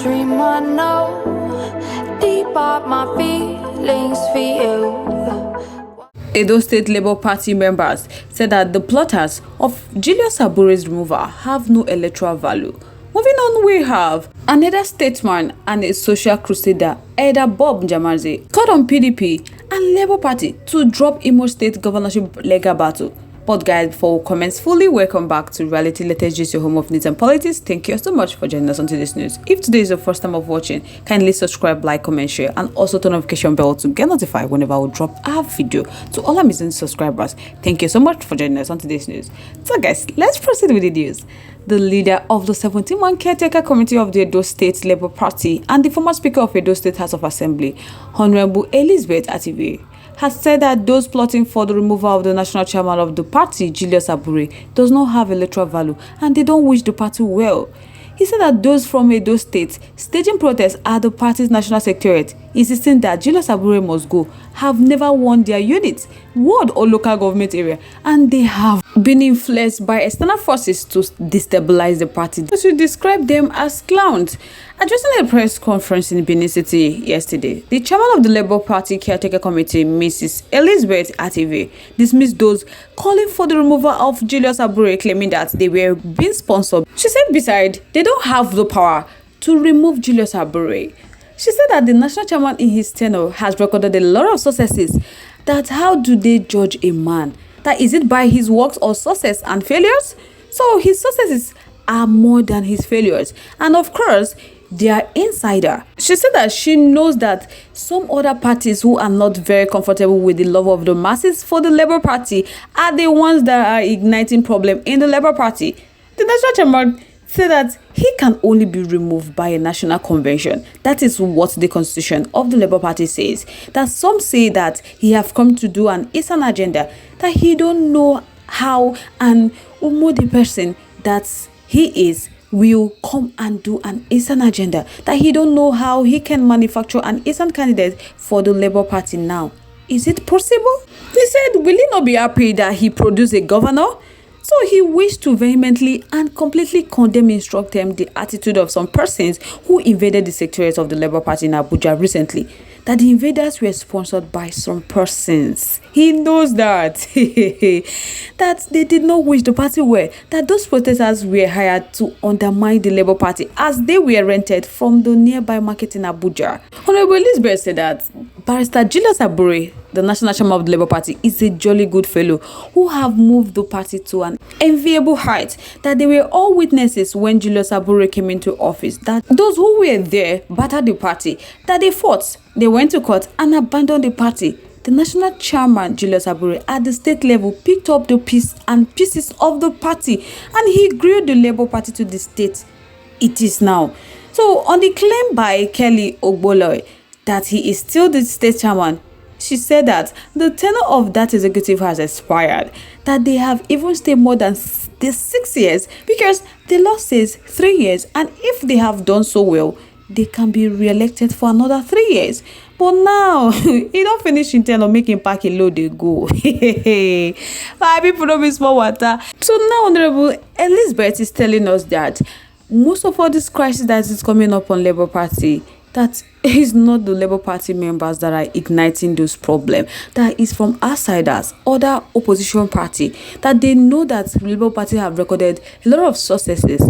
dream I know deep up my feelings for you. Edo State Labour Party members said that the plotters of Julius Abure's removal have no electoral value. Moving on, we have another statesman and a social crusader, Elder Bob Njamaze, called on PDP and Labour Party to drop Imo State governorship legal battle. But guys, before comments fully, welcome back to Reality Latest Gist, your home of news and politics. Thank you so much for joining us on today's news. If today is your first time of watching, kindly subscribe, like, comment, share, and also turn notification bell to get notified whenever I will drop our video. To all our missing subscribers, thank you so much for joining us on today's news. So guys, let's proceed with the news. The leader of the 17-man caretaker committee of the Edo State Labour Party and the former Speaker of Edo State House of Assembly, Honorable Elizabeth Ative, has said that those plotting for the removal of the national chairman of the party, Julius Abure, does not have electoral value and they don't wish the party well. He said that those from Edo State staging protests at the party's national secretariat, insisting that Julius Abure must go, have never won their unit, ward or local government area, and they have been influenced by external forces to destabilize the party. They should describe them as clowns. Addressing a press conference in Benin City yesterday, the chairman of the Labour Party Caretaker Committee, Mrs. Elizabeth Ative, dismissed those calling for the removal of Julius Abure, claiming that they were being sponsored. She said, besides, they don't have the power to remove Julius Abure. She said that the national chairman in his tenure has recorded a lot of successes. That how do they judge a man? That is it by his works or success and failures? So his successes are more than his failures. And of course, they are insider. She said that she knows that some other parties who are not very comfortable with the love of the masses for the Labour Party are the ones that are igniting problem in the Labour Party. The national chairman said that he can only be removed by a national convention. That is what the constitution of the Labour Party says. That some say that he have come to do an Eastern agenda, that he don't know how and the person that he is will come and do an Eastern agenda, that he don't know how he can manufacture an Eastern candidate for the Labour Party now. Is it possible? He said, will he not be happy that he produced a governor? So he wished to vehemently and completely condemn, instruct him the attitude of some persons who invaded the secretariat of the Labour Party in Abuja recently. That the invaders were sponsored by some persons. He knows that. That they did not wish the party well. That those protesters were hired to undermine the Labour Party as they were rented from the nearby market in Abuja. Honorable Elizabeth said that Barrister Julius Abure, the national chairman of the Labour Party, is a jolly good fellow who have moved the party to an enviable height. That they were all witnesses when Julius Abure came into office. That those who were there battered the party. That they fought, they went to court and abandoned the party. The national chairman, Julius Abure, at the state level picked up the pieces of the party and he grew the Labour Party to the state it is now. So on the claim by Kelly Ogboloi that he is still the state chairman, she said that the tenure of that executive has expired, that they have even stayed more than the 6 years because the law says 3 years, and if they have done so well, they can be re-elected for another 3 years. But now, he don't finish in tenure, making pack a load, they go. My people don't be small water. So now, Honorable Elizabeth is telling us that most of all this crisis that is coming up on Labour Party, that is not the Labour Party members that are igniting those problems. That is from outsiders, other opposition party, that they know that the Labour Party have recorded a lot of successes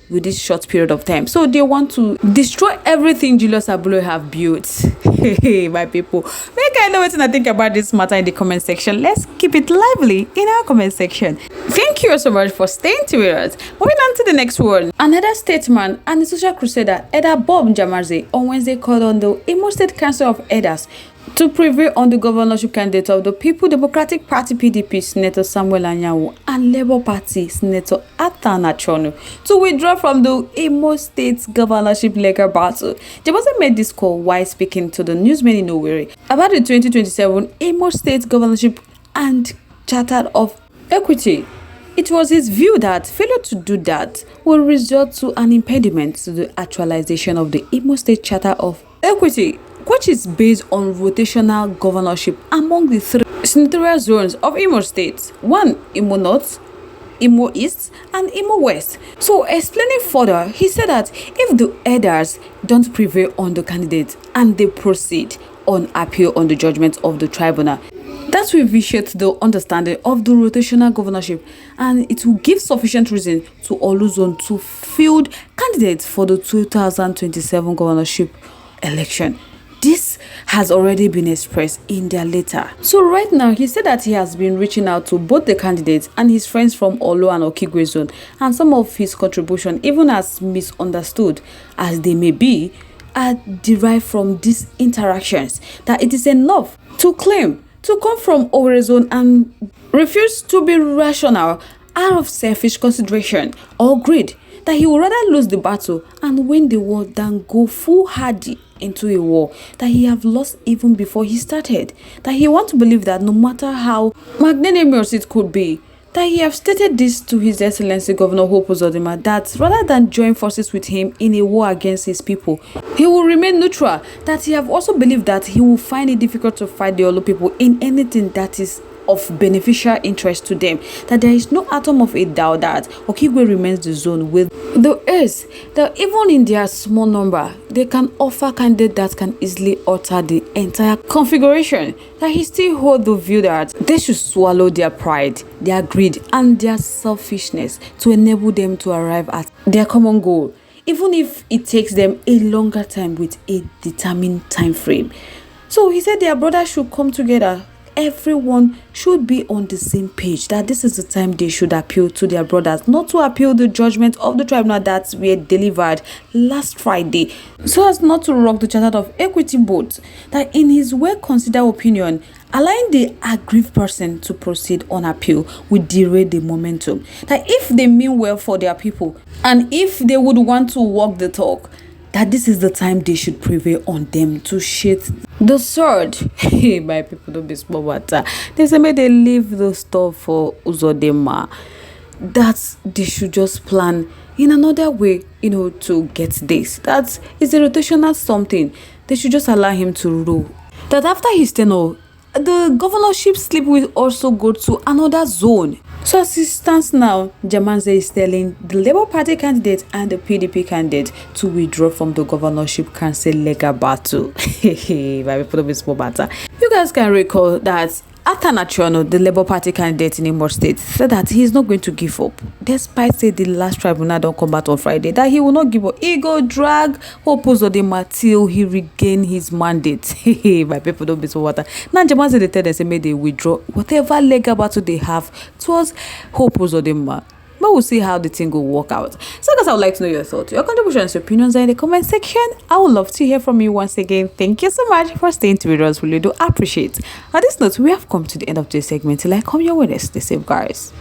with this short period of time. So they want to destroy everything Julius Abure have built. My people, make I know what I think about this matter in the comment section. Let's keep it lively in our comment section. Thank you so much for staying with us. Moving on to the next one. Another statesman and the social crusader, Elder Bob Njamaze, on Wednesday called on the Imo State Council of Elders to prevail on the governorship candidate of the People Democratic Party PDP, Senator Samuel Anyanwu, and Labour Party, Senator Athan Achonu, to withdraw from the Imo State governorship legal battle. Njamaze made this call while speaking to the newsmen in Owerri about the 2027 Imo State governorship and Charter of Equity. It was his view that failure to do that will result to an impediment to the actualization of the Imo State Charter of Equity, which is based on rotational governorship among the 3 senatorial zones of Imo State. 1, Imo North, Imo East and Imo West. So explaining further, he said that if the elders don't prevail on the candidates and they proceed on appeal on the judgment of the tribunal, that will vitiate the understanding of the rotational governorship, and it will give sufficient reason to Oluzon to field candidates for the 2027 governorship election. This has already been expressed in their letter. So right now, he said that he has been reaching out to both the candidates and his friends from Olo and Okigwe zone, and some of his contribution, even as misunderstood as they may be, are derived from these interactions, that it is enough to claim to come from Owerri zone and refuse to be rational out of selfish consideration or greed, that he would rather lose the battle and win the war than go foolhardy into a war that he have lost even before he started. That he wants to believe that no matter how magnanimous it could be, that he have stated this to His Excellency Governor Hope Uzodinma, that rather than join forces with him in a war against his people, he will remain neutral. That he have also believed that he will find it difficult to fight the Olo people in anything that is of beneficial interest to them, that there is no atom of a doubt that Okigwe remains the zone with the heirs, that even in their small number, they can offer candidates that can easily alter the entire configuration, that he still holds the view that they should swallow their pride, their greed, and their selfishness to enable them to arrive at their common goal, even if it takes them a longer time with a determined time frame. So he said their brothers should come together. Everyone should be on the same page, that this is the time they should appeal to their brothers, not to appeal the judgment of the tribunal that were delivered last Friday, so as not to rock the charter of equity both, that in his well-considered opinion, allowing the aggrieved person to proceed on appeal will derail the momentum, that if they mean well for their people and if they would want to walk the talk, that this is the time they should prevail on them to sheath the sword. Hey, my people, don't be small matter. They say may they leave the stuff for Uzodinma, that they should just plan in another way, to get this. That is a rotational something. They should just allow him to rule. That after his tenure, the governorship slip will also go to another zone. So as it stands now, Jamanze is telling the Labour Party candidate and the PDP candidate to withdraw from the governorship council legal battle. My people, don't be small matter. You guys can recall that after Nachono, the Labour Party candidate in Imo State, said that he is not going to give up, despite say the last tribunal don't come back on Friday, that he will not give up. He go drag Hope Uzodinma till he regain his mandate. My people, don't be so water. Now Jaman said they tell them say may they withdraw whatever legal battle they have towards Hope Uzodinma. But we'll see how the thing will work out. So guys, I would like to know your thoughts. Your contributions, your opinions are in the comment section. I would love to hear from you once again. Thank you so much for staying to with us. We really do appreciate. On this note, we have come to the end of this segment. Till I come your way, stay safe, guys.